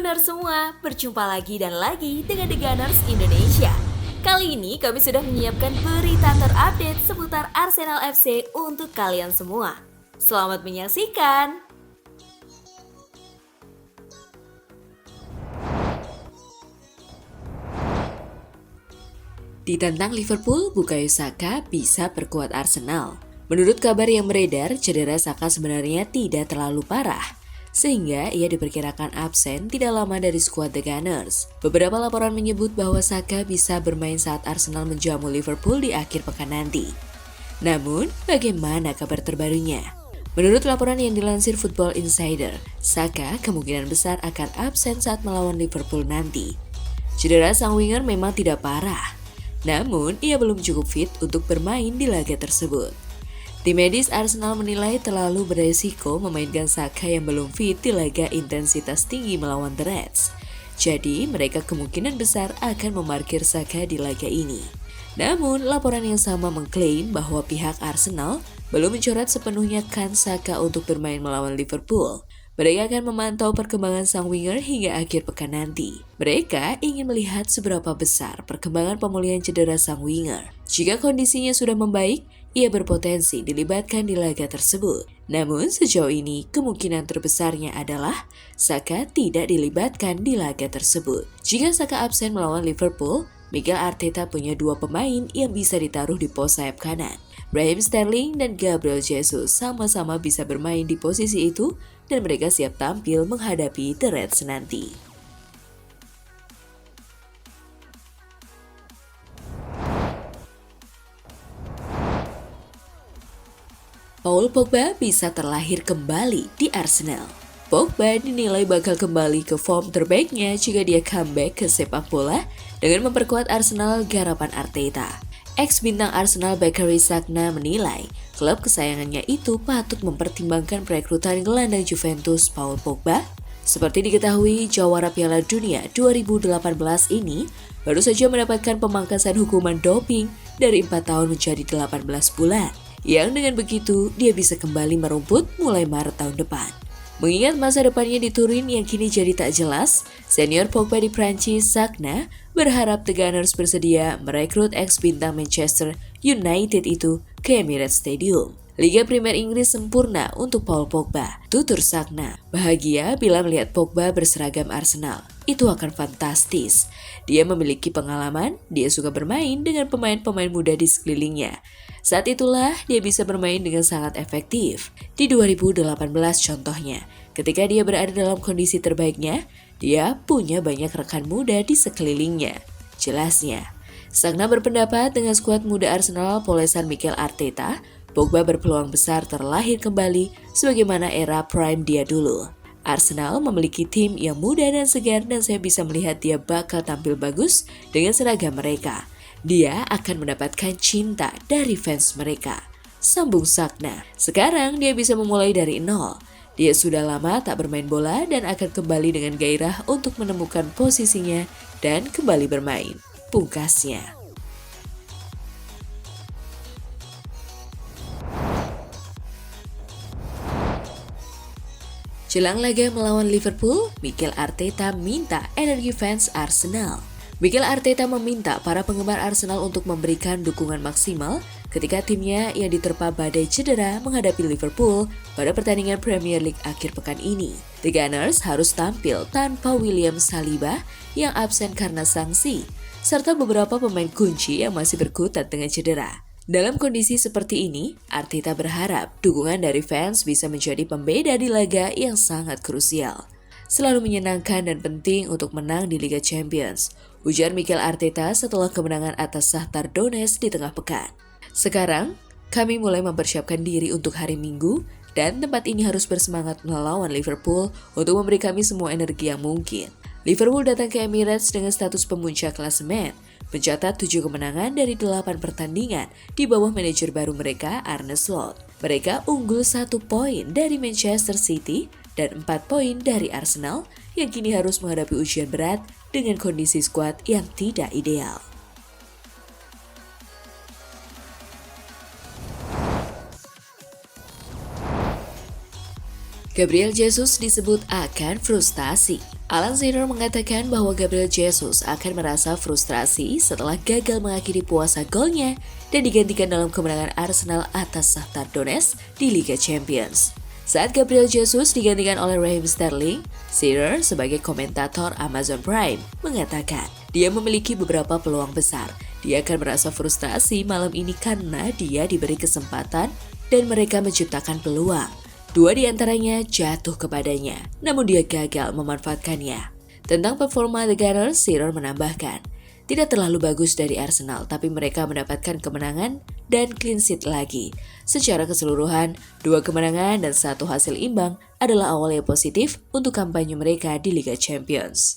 Gunners semua, berjumpa lagi dan lagi dengan The Gunners Indonesia. Kali ini kami sudah menyiapkan berita terupdate seputar Arsenal FC untuk kalian semua. Selamat menyaksikan! Ditentang Liverpool, Bukayo Saka bisa perkuat Arsenal. Menurut kabar yang beredar, cedera Saka sebenarnya tidak terlalu parah, sehingga ia diperkirakan absen tidak lama dari skuad The Gunners. Beberapa laporan menyebut bahwa Saka bisa bermain saat Arsenal menjamu Liverpool di akhir pekan nanti. Namun, bagaimana kabar terbarunya? Menurut laporan yang dilansir Football Insider, Saka kemungkinan besar akan absen saat melawan Liverpool nanti. Cedera sang winger memang tidak parah, namun ia belum cukup fit untuk bermain di laga tersebut. Tim medis Arsenal menilai terlalu beresiko memainkan Saka yang belum fit di laga intensitas tinggi melawan The Reds. Jadi mereka kemungkinan besar akan memarkir Saka di laga ini. Namun laporan yang sama mengklaim bahwa pihak Arsenal belum mencoret sepenuhnya kans Saka untuk bermain melawan Liverpool. Mereka akan memantau perkembangan sang winger hingga akhir pekan nanti. Mereka ingin melihat seberapa besar perkembangan pemulihan cedera sang winger. Jika kondisinya sudah membaik, ia berpotensi dilibatkan di laga tersebut. Namun sejauh ini kemungkinan terbesarnya adalah Saka tidak dilibatkan di laga tersebut. Jika Saka absen melawan Liverpool, Mikel Arteta punya dua pemain yang bisa ditaruh di pos sayap kanan. Raheem Sterling dan Gabriel Jesus sama-sama bisa bermain di posisi itu dan mereka siap tampil menghadapi The Reds nanti. Paul Pogba bisa terlahir kembali di Arsenal. Pogba dinilai bakal kembali ke form terbaiknya jika dia comeback ke sepak bola dengan memperkuat Arsenal garapan Arteta. Ex-bintang Arsenal Bakary Sagna menilai klub kesayangannya itu patut mempertimbangkan perekrutan gelandang Juventus Paul Pogba. Seperti diketahui, jawara Piala Dunia 2018 ini baru saja mendapatkan pemangkasan hukuman doping dari 4 tahun menjadi 18 bulan. Yang dengan begitu, dia bisa kembali merumput mulai Maret tahun depan. Mengingat masa depannya di Turin yang kini jadi tak jelas, senior Pogba di Prancis, Sagna, berharap The Gunners bersedia merekrut ex-bintang Manchester United itu ke Emirates Stadium. Liga Primer Inggris sempurna untuk Paul Pogba, tutur Sagna. Bahagia bila melihat Pogba berseragam Arsenal. Itu akan fantastis. Dia memiliki pengalaman, dia suka bermain dengan pemain-pemain muda di sekelilingnya. Saat itulah dia bisa bermain dengan sangat efektif. Di 2018 contohnya, ketika dia berada dalam kondisi terbaiknya, dia punya banyak rekan muda di sekelilingnya. Jelasnya, Sagna berpendapat dengan skuad muda Arsenal polesan Mikel Arteta, Pogba berpeluang besar terlahir kembali sebagaimana era prime dia dulu. Arsenal memiliki tim yang muda dan segar dan saya bisa melihat dia bakal tampil bagus dengan seragam mereka. Dia akan mendapatkan cinta dari fans mereka. Sambung Sagna. Sekarang dia bisa memulai dari nol. Dia sudah lama tak bermain bola dan akan kembali dengan gairah untuk menemukan posisinya dan kembali bermain. Pungkasnya. Jelang laga melawan Liverpool, Mikel Arteta minta energi fans Arsenal. Mikel Arteta meminta para penggemar Arsenal untuk memberikan dukungan maksimal ketika timnya yang diterpa badai cedera menghadapi Liverpool pada pertandingan Premier League akhir pekan ini. The Gunners harus tampil tanpa William Saliba yang absen karena sanksi, serta beberapa pemain kunci yang masih berkutat dengan cedera. Dalam kondisi seperti ini, Arteta berharap dukungan dari fans bisa menjadi pembeda di laga yang sangat krusial. Selalu menyenangkan dan penting untuk menang di Liga Champions, ujar Mikel Arteta setelah kemenangan atas Shakhtar Donetsk di tengah pekan. Sekarang, kami mulai mempersiapkan diri untuk hari Minggu dan tempat ini harus bersemangat melawan Liverpool untuk memberi kami semua energi yang mungkin. Liverpool datang ke Emirates dengan status pemuncak klasemen, mencatat 7 kemenangan dari 8 pertandingan di bawah manajer baru mereka Arne Slot. Mereka unggul 1 poin dari Manchester City dan 4 poin dari Arsenal yang kini harus menghadapi ujian berat dengan kondisi skuad yang tidak ideal. Gabriel Jesus disebut akan frustasi. Alan Shearer mengatakan bahwa Gabriel Jesus akan merasa frustrasi setelah gagal mengakhiri puasa golnya dan digantikan dalam kemenangan Arsenal atas Shakhtar Donetsk di Liga Champions. Saat Gabriel Jesus digantikan oleh Raheem Sterling, Shearer sebagai komentator Amazon Prime mengatakan dia memiliki beberapa peluang besar. Dia akan merasa frustrasi malam ini karena dia diberi kesempatan dan mereka menciptakan peluang. 2 di antaranya jatuh kepadanya, namun dia gagal memanfaatkannya. Tentang performa The Gunners, Shearer menambahkan, tidak terlalu bagus dari Arsenal, tapi mereka mendapatkan kemenangan dan clean sheet lagi. Secara keseluruhan, 2 kemenangan dan 1 hasil imbang adalah awal yang positif untuk kampanye mereka di Liga Champions.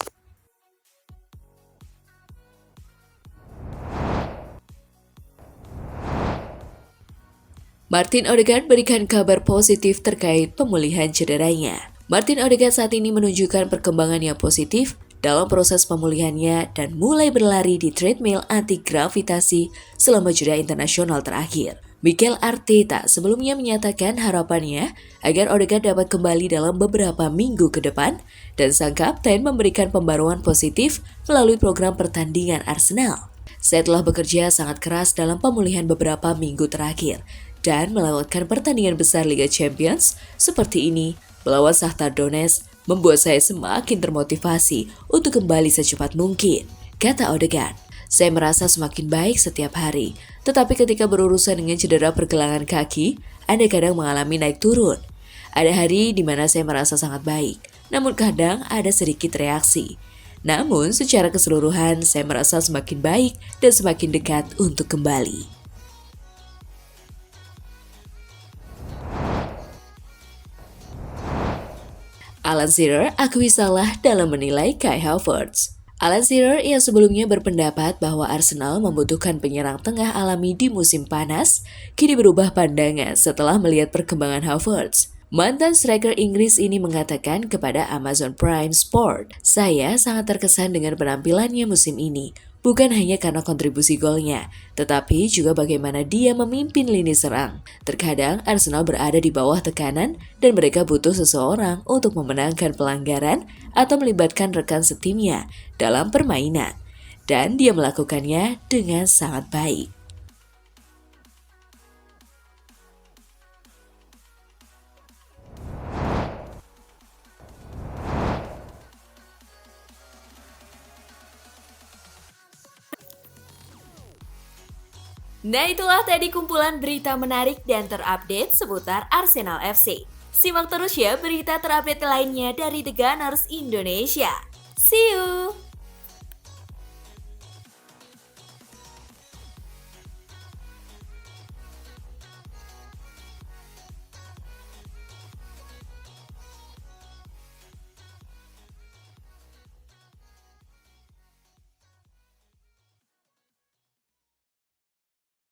Martin Odegaard berikan kabar positif terkait pemulihan cederanya. Martin Odegaard saat ini menunjukkan perkembangan yang positif dalam proses pemulihannya dan mulai berlari di treadmill anti-gravitasi selama jeda internasional terakhir. Mikel Arteta sebelumnya menyatakan harapannya agar Odegaard dapat kembali dalam beberapa minggu ke depan dan sang kapten memberikan pembaruan positif melalui program pertandingan Arsenal. Saya telah bekerja sangat keras dalam pemulihan beberapa minggu terakhir dan melewatkan pertandingan besar Liga Champions seperti ini melawan Shakhtar Donetsk membuat saya semakin termotivasi untuk kembali secepat mungkin, kata Odegaard. Saya merasa semakin baik setiap hari, tetapi ketika berurusan dengan cedera pergelangan kaki, Anda kadang mengalami naik turun. Ada hari di mana saya merasa sangat baik, namun kadang ada sedikit reaksi. Namun secara keseluruhan saya merasa semakin baik dan semakin dekat untuk kembali. Alan Shearer akui salah dalam menilai Kai Havertz. Alan Shearer yang sebelumnya berpendapat bahwa Arsenal membutuhkan penyerang tengah alami di musim panas, kini berubah pandangan setelah melihat perkembangan Havertz. Mantan striker Inggris ini mengatakan kepada Amazon Prime Sport, "Saya sangat terkesan dengan penampilannya musim ini. Bukan hanya karena kontribusi golnya, tetapi juga bagaimana dia memimpin lini serang. Terkadang Arsenal berada di bawah tekanan dan mereka butuh seseorang untuk memenangkan pelanggaran atau melibatkan rekan setimnya dalam permainan. Dan dia melakukannya dengan sangat baik." Nah, itulah tadi kumpulan berita menarik dan terupdate seputar Arsenal FC. Simak terus ya berita terupdate lainnya dari The Gunners Indonesia. See you!